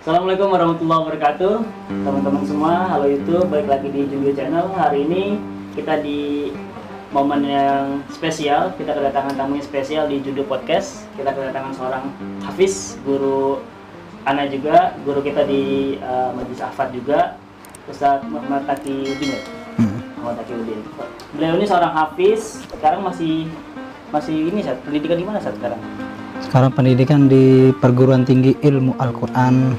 Assalamualaikum warahmatullahi wabarakatuh. Teman-teman semua, halo YouTube, balik lagi di Jundio Channel. Hari ini kita di momen yang spesial. Kita kedatangan tamu yang spesial di Jundio Podcast. Kita kedatangan seorang Hafiz, guru Ana juga, guru kita di Majelis Ahfad juga, Ustadz Muhammad Taqiyuddin. Muhammad Taqiyuddin. Beliau ini seorang Hafiz. Sekarang masih ini Ustadz, pendidikan di mana Ustadz sekarang? Sekarang pendidikan di Perguruan Tinggi Ilmu Al-Quran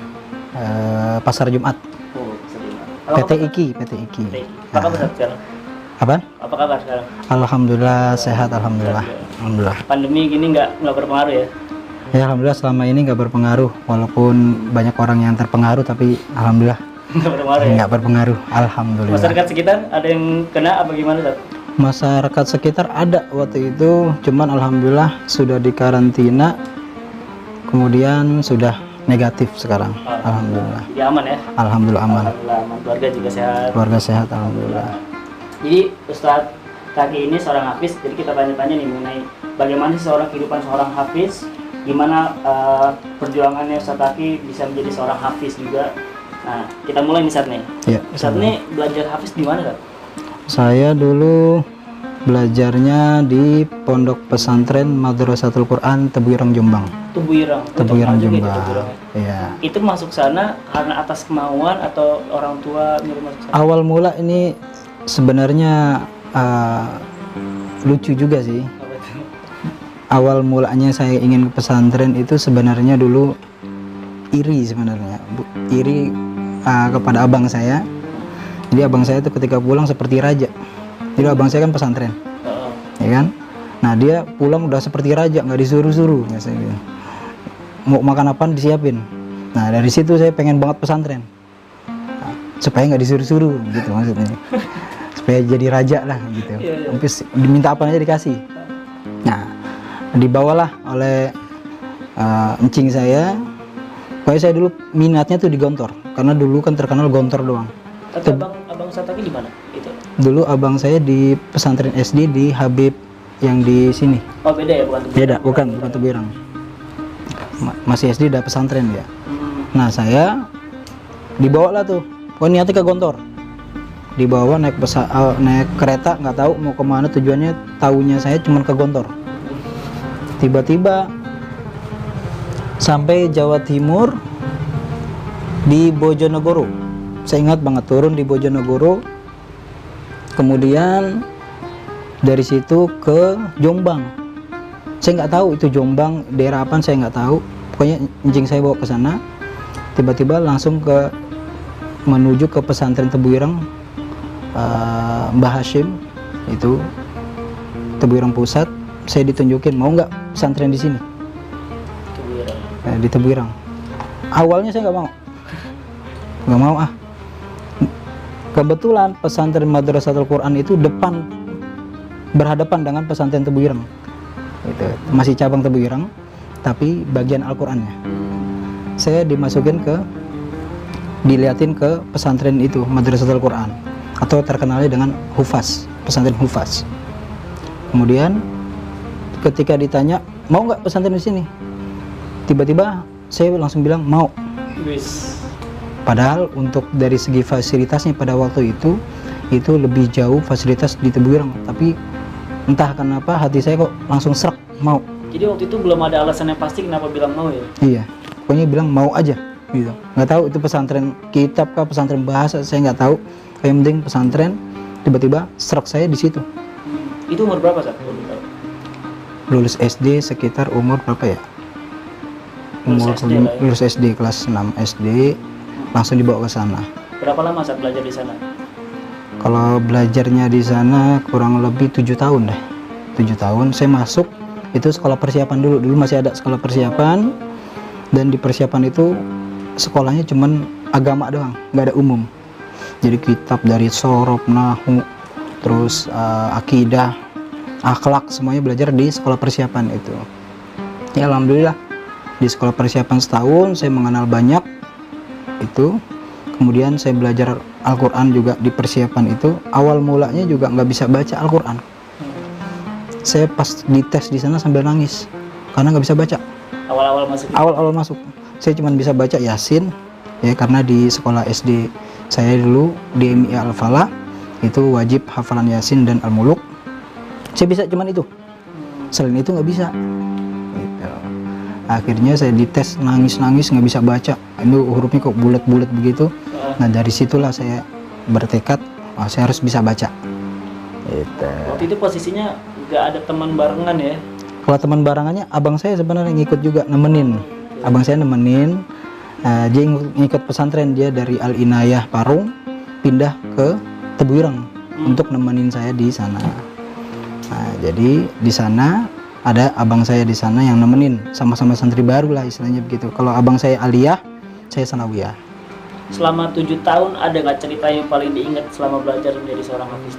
Pasar Jumat. PT IKI. Apa kabar sekarang? Apa kabar sekarang? Alhamdulillah sehat, alhamdulillah. Pandemi gini nggak berpengaruh ya? Ya alhamdulillah selama ini nggak berpengaruh, walaupun banyak orang yang terpengaruh, tapi alhamdulillah nggak berpengaruh. Alhamdulillah. Masyarakat sekitar ada yang kena apa gimana Ustaz? Masyarakat sekitar ada waktu itu, cuman alhamdulillah sudah dikarantina, kemudian sudah negatif sekarang. Alhamdulillah. Jadi aman ya? Alhamdulillah aman. Alhamdulillah aman. Keluarga juga sehat. Keluarga sehat, alhamdulillah. Jadi Ustadz Taqi ini seorang Hafiz, jadi kita tanya-tanya nih mengenai bagaimana sih kehidupan seorang Hafiz, gimana perjuangannya Ustadz Taqi bisa menjadi seorang Hafiz juga. Nah, kita mulai nih Ustadz nih. Ya, Ustadz ini belajar Hafiz di mana Ustadz? Saya dulu belajarnya di Pondok Pesantren Madrasatul Quran Tebuireng Jombang. Tebuireng Jombang. Iya. Itu masuk sana karena atas kemauan atau orang tua nyuruh masuk sana? Awal mula ini sebenarnya lucu juga sih. Awal mulanya saya ingin ke pesantren itu sebenarnya dulu iri sebenarnya. Iri kepada abang saya. Jadi abang saya itu ketika pulang seperti raja. Jadi abang saya kan pesantren, ya kan? Nah dia pulang udah seperti raja, nggak disuruh-suruh, gitu. Mau makan apa disiapin. Nah dari situ saya pengen banget pesantren, supaya nggak disuruh-suruh, gitu maksudnya. Supaya jadi raja lah, gitu. Hampir diminta apa aja dikasih. Nah dibawalah oleh encing saya. Pokoknya saya dulu minatnya tuh di Gontor, karena dulu kan terkenal Gontor doang. Tapi abang Ustadz Taqi di mana? Itu. Dulu abang saya di pesantren SD di Habib yang di sini. Oh beda ya, bukan Tebuireng? Beda, bukan Tebuireng. Masih SD udah pesantren ya. Nah saya dibawa lah tuh. Pokoknya niatnya ke Gontor. Dibawa naik kereta, nggak tahu mau kemana tujuannya. Taunya saya cuma ke Gontor. Tiba-tiba sampai Jawa Timur di Bojonegoro. Saya ingat banget turun di Bojonegoro. Kemudian dari situ ke Jombang. Saya nggak tahu itu Jombang daerah apa, saya nggak tahu. Pokoknya anjing saya bawa ke sana. Tiba-tiba langsung menuju ke pesantren Tebuireng Mbah Hashim itu Tebuireng Pusat. Saya ditunjukin mau nggak pesantren di sini. Di Tebuireng. Awalnya saya nggak mau ah. Kebetulan pesantren Madrasatul Quran itu berhadapan dengan pesantren Tebuireng. Itu masih cabang Tebuireng, tapi bagian Al-Qur'annya. Saya diliatin ke pesantren itu Madrasatul Quran, atau terkenalnya dengan Hufaz, pesantren Hufaz. Kemudian ketika ditanya mau nggak pesantren di sini, tiba-tiba saya langsung bilang mau. Padahal untuk dari segi fasilitasnya pada waktu itu lebih jauh fasilitas di Tebuireng, tapi entah kenapa hati saya kok langsung serak mau. Jadi waktu itu belum ada alasan yang pasti kenapa bilang mau ya? Iya, pokoknya bilang mau aja gitu. Nggak tahu itu pesantren kitab kah, pesantren bahasa, saya nggak tahu. Yang penting pesantren, tiba-tiba serak saya di situ. Itu umur berapa saat? Lulus SD sekitar umur berapa ya? Lulus SD kelas 6 SD. Langsung dibawa ke sana. Berapa lama saat belajar di sana? Kalau belajarnya di sana kurang lebih 7 tahun deh. 7 tahun saya masuk itu sekolah persiapan dulu masih ada sekolah persiapan, dan di persiapan itu sekolahnya cuman agama doang, nggak ada umum. Jadi kitab dari sorob, nahu, terus akidah, akhlak, semuanya belajar di sekolah persiapan itu. Ya alhamdulillah di sekolah persiapan setahun saya mengenal banyak itu. Kemudian saya belajar Al-Quran juga di persiapan itu. Awal mulanya juga nggak bisa baca Al-Quran. Saya pas dites di sana sambil nangis karena nggak bisa baca. Awal-awal masuk. Awal-awal masuk, saya cuma bisa baca Yasin, ya, karena di sekolah SD saya dulu di MIA Al-Falah itu wajib hafalan Yasin dan Al-Muluk. Saya bisa cuman itu, selain itu nggak bisa gitu. Akhirnya saya dites, nangis nggak bisa baca, itu hurufnya kok bulat-bulat begitu. Nah dari situlah saya bertekad, saya harus bisa baca gitu. Waktu itu posisinya nggak ada teman barengan ya? Kalau teman barengannya abang saya sebenarnya ngikut juga, nemenin. Abang saya nemenin, dia ngikut pesantren, dia dari Al Inayah Parung pindah ke Tebuireng untuk nemenin saya di sana. Nah, jadi di sana ada abang saya di sana yang nemenin, sama-sama santri baru lah istilahnya begitu. Kalau abang saya aliyah, saya sanawiyah. Selama 7 tahun ada nggak cerita yang paling diingat selama belajar menjadi seorang hafiz?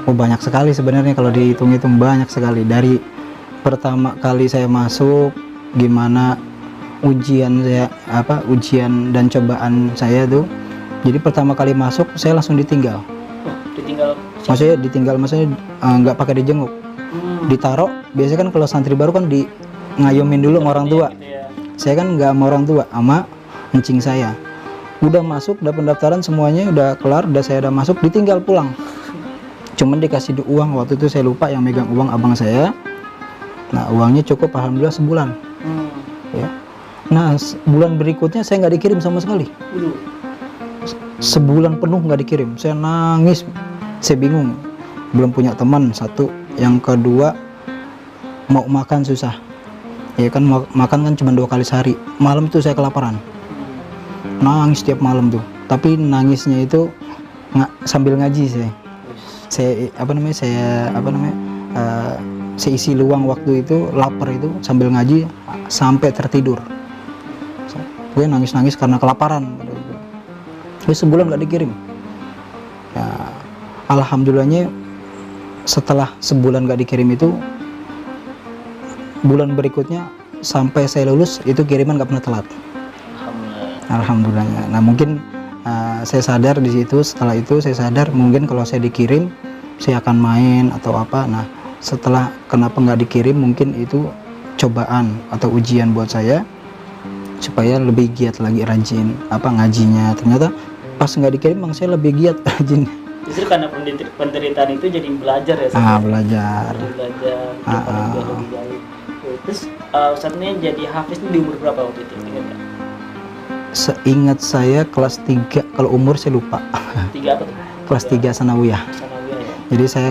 Oh banyak sekali sebenarnya, kalau dihitung-hitung banyak sekali. Dari pertama kali saya masuk, gimana ujian dan cobaan saya tuh. Jadi pertama kali masuk saya langsung ditinggal. Ditinggal? Maksudnya nggak pakai dijenguk, ditaruh. Biasanya kan kalau santri baru kan di ngayomin dulu sama orang tua. Gitu ya. Saya kan nggak sama orang tua, sama encing saya. Udah masuk, udah pendaftaran semuanya udah kelar, saya udah masuk, ditinggal pulang. Cuman dikasih uang, waktu itu saya lupa yang megang uang abang saya. Nah uangnya cukup alhamdulillah sebulan. Ya. Nah bulan berikutnya saya nggak dikirim sama sekali. Sebulan penuh nggak dikirim. Saya nangis, saya bingung, belum punya teman satu, yang kedua mau makan susah ya kan, makan kan cuma 2 kali sehari. Malam itu saya kelaparan, nangis tiap malam tuh. Tapi nangisnya itu sambil ngaji. Saya isi luang waktu itu, lapar itu, sambil ngaji sampai tertidur. Gue nangis karena kelaparan. Terus sebulan gak dikirim. Ya, alhamdulillahnya setelah sebulan gak dikirim itu, bulan berikutnya sampai saya lulus itu kiriman gak pernah telat. Alhamdulillahnya. Nah mungkin saya sadar di situ, setelah itu saya sadar mungkin kalau saya dikirim saya akan main atau apa. Nah setelah kenapa nggak dikirim, mungkin itu cobaan atau ujian buat saya supaya lebih giat lagi, rajin ngajinya. Ternyata pas nggak dikirim bang saya lebih giat rajin. Justru karena penderitaan itu jadi belajar ya? Belajar. Lebih baik. Terus saat ini jadi hafiz di umur berapa waktu itu? Ingat nggak? Seingat saya kelas 3, kalau umur saya lupa. 3 apa tuh? Kelas 3 sanawiyah. Sanawiyah ya. Jadi saya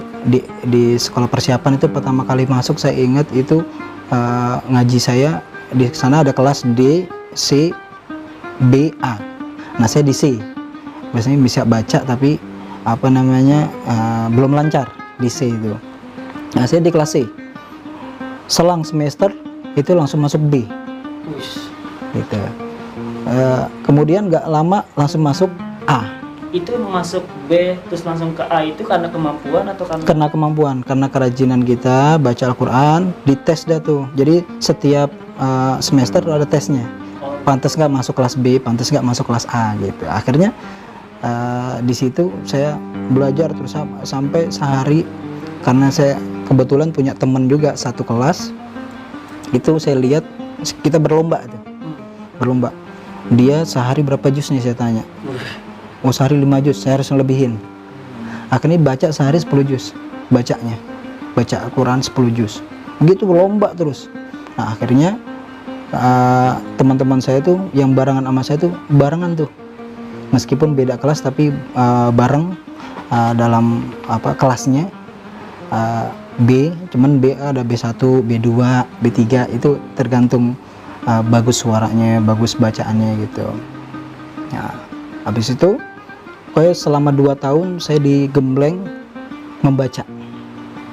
di sekolah persiapan itu pertama kali masuk, saya ingat itu ngaji saya di sana ada kelas D, C, B, A. Nah saya di C. Biasanya bisa baca tapi belum lancar di C itu. Nah saya di kelas C. Selang semester itu langsung masuk B. Gitu. Kemudian nggak lama langsung masuk A. Itu masuk B terus langsung ke A itu karena kemampuan atau karena kemampuan, karena kerajinan kita baca Al-Quran, dites dah tuh. Jadi setiap semester ada tesnya. Pantas nggak masuk kelas B, pantas nggak masuk kelas A gitu. Akhirnya di situ saya belajar terus sampai sehari, karena saya kebetulan punya teman juga satu kelas. Itu saya lihat kita berlomba tuh. Berlomba. Dia sehari berapa juz nih saya tanya. Oh sehari 5 juz, saya harus ngelebihin. Akhirnya baca sehari 10 juz bacanya. Baca Al-Quran 10 juz. Begitu berlomba terus. Nah akhirnya teman-teman saya tuh yang barengan sama saya tuh barengan tuh. Meskipun beda kelas tapi bareng dalam kelasnya B, cuman B ada B1, B2, B3 itu tergantung bagus suaranya, bagus bacaannya gitu. Nah, habis itu selama 2 tahun saya digembleng membaca.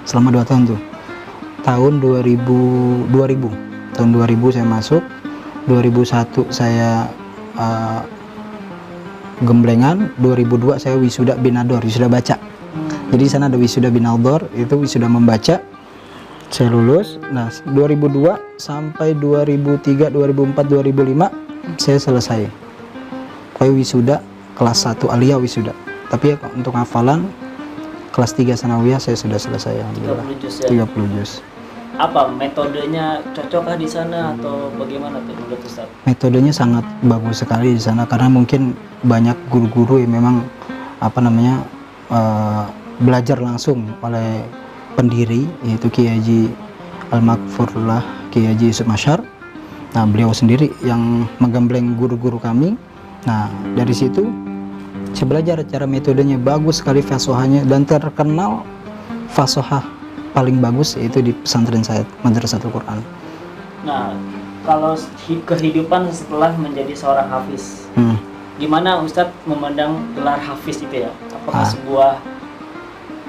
Selama 2 tahun tuh. Tahun 2000 saya masuk, 2001 saya gemblengan, 2002 saya wisuda binador, wisuda baca. Jadi di sana ada wisuda binador, itu wisuda membaca. Saya lulus. Nah, 2002 sampai 2003, 2004, 2005 saya selesai. Kayak wisuda kelas 1 aliyah wisuda. Tapi untuk hafalan kelas 3 sanawiyah saya sudah selesai alhamdulillah. 30 juz. apa metodenya cocokkah di sana atau bagaimana tuh menurut Ustaz? Metodenya sangat bagus sekali di sana karena mungkin banyak guru-guru yang memang apa namanya belajar langsung oleh pendiri yaitu Kiai Haji Al-Maghfurullah Kiai Haji Yusuf Masyar. Nah, beliau sendiri yang menggembleng guru-guru kami. Nah, dari situ saya belajar cara metodenya bagus sekali, fasohanya, dan terkenal fasohah paling bagus yaitu di pesantren saya, Madrasatul Quran. Nah, kalau kehidupan setelah menjadi seorang hafiz, gimana Ustadz memandang gelar hafiz itu ya? Apakah sebuah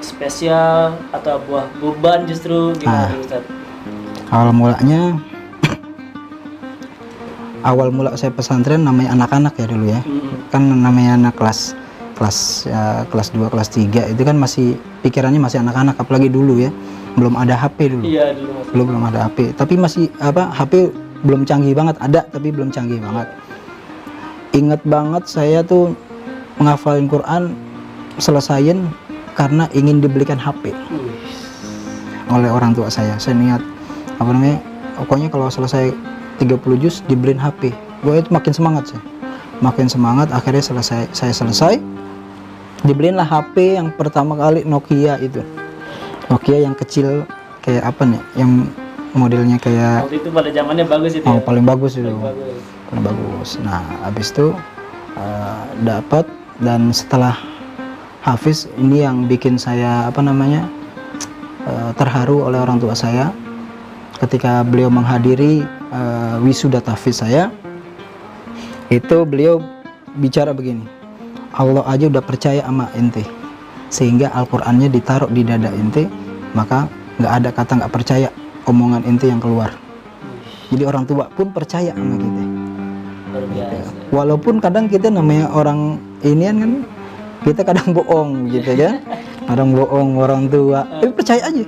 spesial atau buah beban justru gimana Ustadz? Awal mula saya pesantren namanya anak-anak ya dulu ya. Kan namanya anak kelas 2, kelas 3 itu kan masih pikirannya masih anak-anak, apalagi dulu ya. Belum ada HP dulu. Iya, dulu belum ada HP. Tapi masih HP belum canggih banget, ada tapi belum canggih banget. Ingat banget saya tuh menghafalin Quran selesain karena ingin dibelikan HP oleh orang tua saya. Saya niat pokoknya kalau selesai 30 juz dibeliin HP. Gue itu makin semangat sih. Makin semangat, akhirnya saya selesai dibeliinlah HP yang pertama kali Nokia itu. Nokia yang kecil kayak apa nih? Yang modelnya kayak waktu itu pada zamannya bagus itu. Paling bagus itu. Paling bagus. Nah, habis itu dapat, dan setelah hafiz ini yang bikin saya terharu oleh orang tua saya ketika beliau menghadiri wisuda tahfiz saya. Itu beliau bicara begini, Allah aja udah percaya sama ente sehingga Al-Qur'annya ditaruh di dada ente, maka nggak ada kata nggak percaya omongan ente yang keluar. Jadi orang tua pun percaya sama kita. Walaupun kadang kita namanya orang inian kan, kita kadang bohong gitu ya. Kadang bohong orang tua, tapi percaya aja.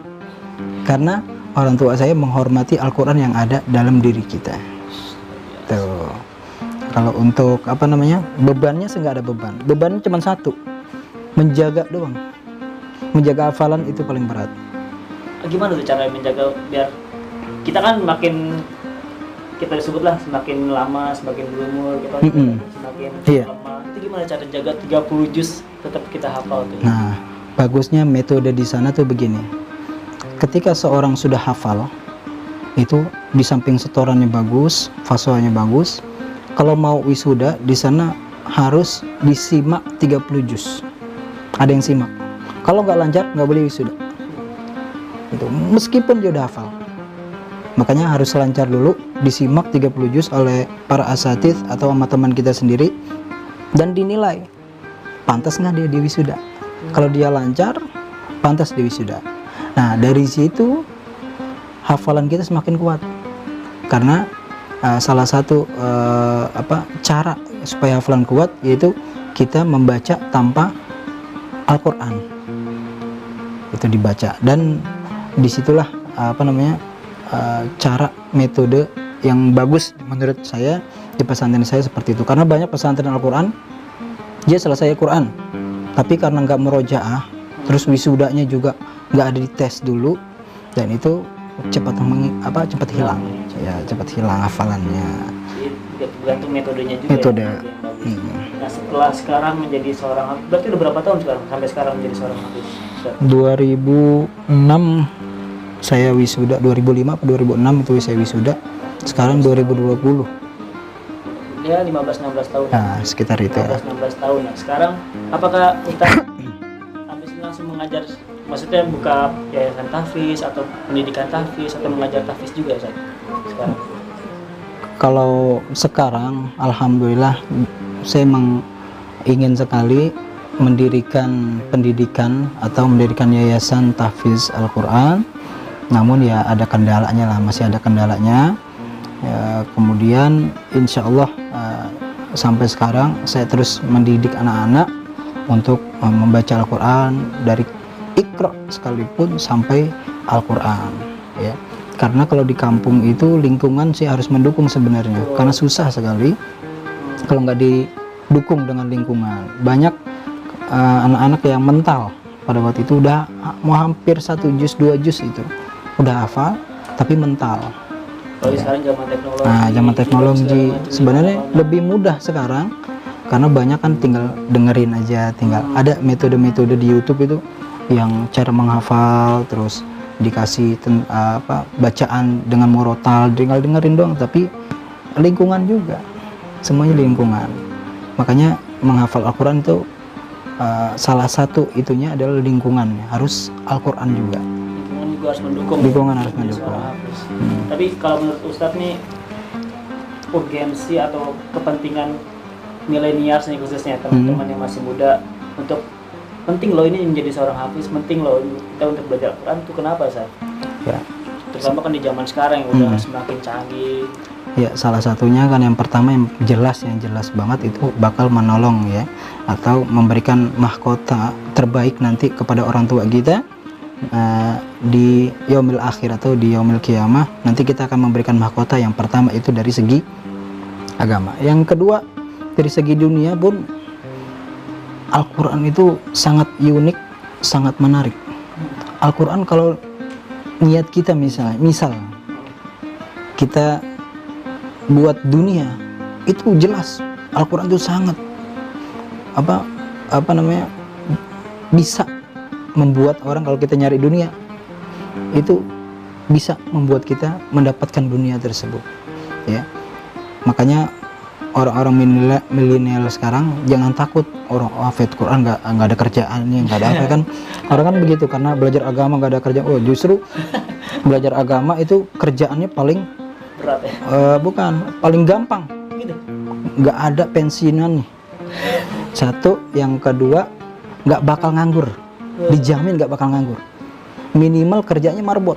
Karena orang tua saya menghormati Al-Qur'an yang ada dalam diri kita. Tuh. Kalau untuk bebannya nggak ada beban. Bebannya cuma satu, menjaga doang. Menjaga hafalan itu paling berat. Gimana tuh cara menjaga biar kita kan kita disebutlah semakin lama semakin berumur kita semakin lama. Itu gimana cara jaga 30 juz tetap kita hafal tuh? Nah, bagusnya metode di sana tuh begini. Ketika seorang sudah hafal, itu di samping setorannya bagus, fasohanya bagus. Kalau mau wisuda di sana harus disimak 30 juz. Ada yang simak. Kalau nggak lancar nggak boleh wisuda. Itu meskipun dia udah hafal. Makanya harus lancar dulu, disimak 30 juz oleh para asatidz atau sama teman kita sendiri dan dinilai pantas nggak dia di wisuda. Kalau dia lancar, pantas di wisuda. Nah, dari situ hafalan kita semakin kuat. Karena salah satu cara supaya hafalan kuat yaitu kita membaca tanpa Al-Quran. Itu dibaca, dan disitulah cara metode yang bagus menurut saya di pesantren saya seperti itu. Karena banyak pesantren Al-Quran dia selesai Al-Quran tapi karena nggak merojaah, terus wisudanya juga nggak ada dites dulu, dan itu cepat hilang ya, cepat hilang hafalannya. Tergantung metodenya juga. Metode. Nah, setelah sekarang menjadi seorang hafiz, berarti udah berapa tahun sampai sekarang menjadi seorang hafiz? 2006 saya wisuda, 2005 atau 2006 itu saya wisuda. Sekarang 2020. Ya 15-16 tahun. Nah, sekitar itu. 15-16 tahun. Nah, sekarang apakah Ustaz habis ini langsung mengajar, maksudnya buka yayasan tahfiz atau pendidikan tahfiz atau mengajar tahfiz juga Ustaz sekarang? Kalau sekarang alhamdulillah saya ingin sekali mendirikan pendidikan atau mendirikan yayasan tahfiz Al-Quran, namun ya ada kendalanya lah, masih ada kendalanya ya. Kemudian insya Allah sampai sekarang saya terus mendidik anak-anak untuk membaca Al-Quran dari Iqra sekalipun sampai Al-Quran ya. Karena kalau di kampung itu lingkungan sih harus mendukung sebenarnya, karena susah sekali kalau nggak didukung dengan lingkungan. Banyak anak-anak yang mental pada waktu itu udah mau hampir 1 juz 2 juz itu udah hafal, tapi mental. Kalau sekarang zaman teknologi. Nah, zaman teknologi sebenarnya lebih mudah sekarang karena banyak kan tinggal dengerin aja, tinggal ada metode-metode di YouTube itu yang cara menghafal, terus dikasih bacaan dengan murotal, tinggal dengerin doang, tapi lingkungan juga, semuanya lingkungan. Makanya menghafal Al-Quran itu salah satu itunya adalah lingkungan, harus Al-Quran juga. Lingkungan juga harus mendukung. Lingkungan harus mendukung. Tapi kalau menurut Ustadz nih, urgensi atau kepentingan milenials nih khususnya teman-teman yang masih muda untuk penting loh ini menjadi seorang hafiz, penting loh kita untuk belajar Al-Quran itu kenapa Ustaz? Ya. Terutama kan di zaman sekarang yang udah semakin canggih. Ya, salah satunya kan yang pertama yang jelas banget itu bakal menolong ya, atau memberikan mahkota terbaik nanti kepada orang tua kita di yaumil akhir atau di yaumil qiyamah. Nanti kita akan memberikan mahkota yang pertama itu dari segi agama. Yang kedua dari segi dunia pun Al-Quran itu sangat unik, sangat menarik. Al-Quran kalau niat kita misal kita buat dunia itu jelas Al-Quran itu sangat bisa membuat orang, kalau kita nyari dunia itu bisa membuat kita mendapatkan dunia tersebut ya. Makanya orang-orang milenial sekarang jangan takut orang hafid Quran nggak ada kerjaannya, nggak ada apa kan. Orang kan begitu karena belajar agama nggak ada kerjaan. Oh, justru belajar agama itu kerjaannya paling berat ya? Bukan, paling gampang Gitu. nggak ada pensiunan nih. Satu, yang kedua nggak bakal nganggur, dijamin nggak bakal nganggur. Minimal kerjanya marbot.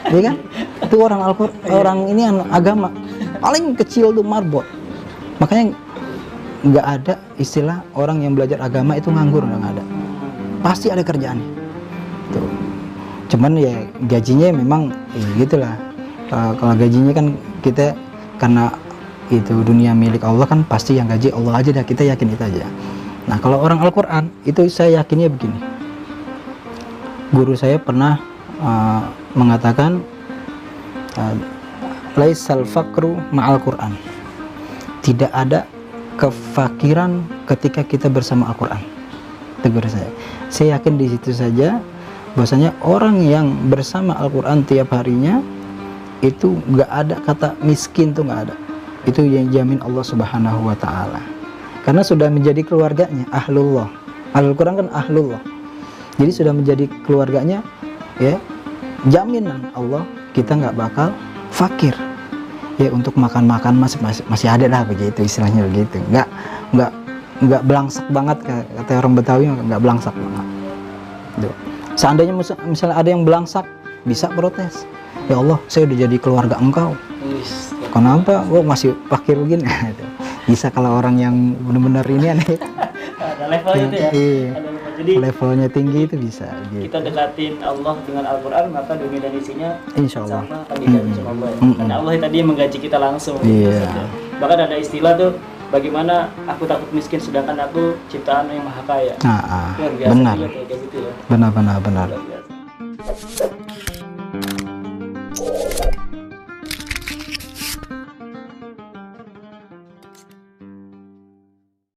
Iya kan? Itu orang ini agama paling kecil tuh marbot. Makanya nggak ada istilah orang yang belajar agama itu nganggur, nggak ada. Pasti ada kerjaannya. Tuh. Cuman ya gajinya memang ya gitulah. Kalau gajinya kan kita karena itu dunia milik Allah kan pasti yang gaji Allah aja dah, kita yakin itu aja. Nah, kalau orang Al-Quran itu saya yakinnya begini. Guru saya pernah mengatakan laisal faqru ma'al Quran. Tidak ada kefakiran ketika kita bersama Al-Quran. Tegur saya. Saya yakin di situ saja bahwasanya orang yang bersama Al-Quran tiap harinya itu nggak ada kata miskin, tuh nggak ada. Itu yang jamin Allah Subhanahu wa Ta'ala. Karena sudah menjadi keluarganya, ahlullah. Al-Quran kan ahlullah. Jadi sudah menjadi keluarganya, ya, jaminan Allah kita nggak bakal fakir. Ya, untuk makan masih ada lah, begitu istilahnya begitu. Nggak belangsak banget, kata orang Betawi, nggak belangsak banget. Tuh. Seandainya misalnya ada yang belangsak, bisa protes. Ya Allah, saya udah jadi keluarga engkau. Kenapa masih fakir begini? Bisa kalau orang yang benar-benar ini aneh. Ada levelnya itu ya. Iya. Jadi levelnya tinggi itu bisa. Gitu. Kita dekatin Allah dengan Al-Quran, maka dunia dan isinya Insya Allah sama akan dijamin sama Allah. Karena Allah tadi yang menggaji kita langsung. Iya. Bahkan ada istilah tuh, bagaimana aku takut miskin sedangkan aku ciptaan yang maha kaya. Benar. Kayak gitu ya. Benar.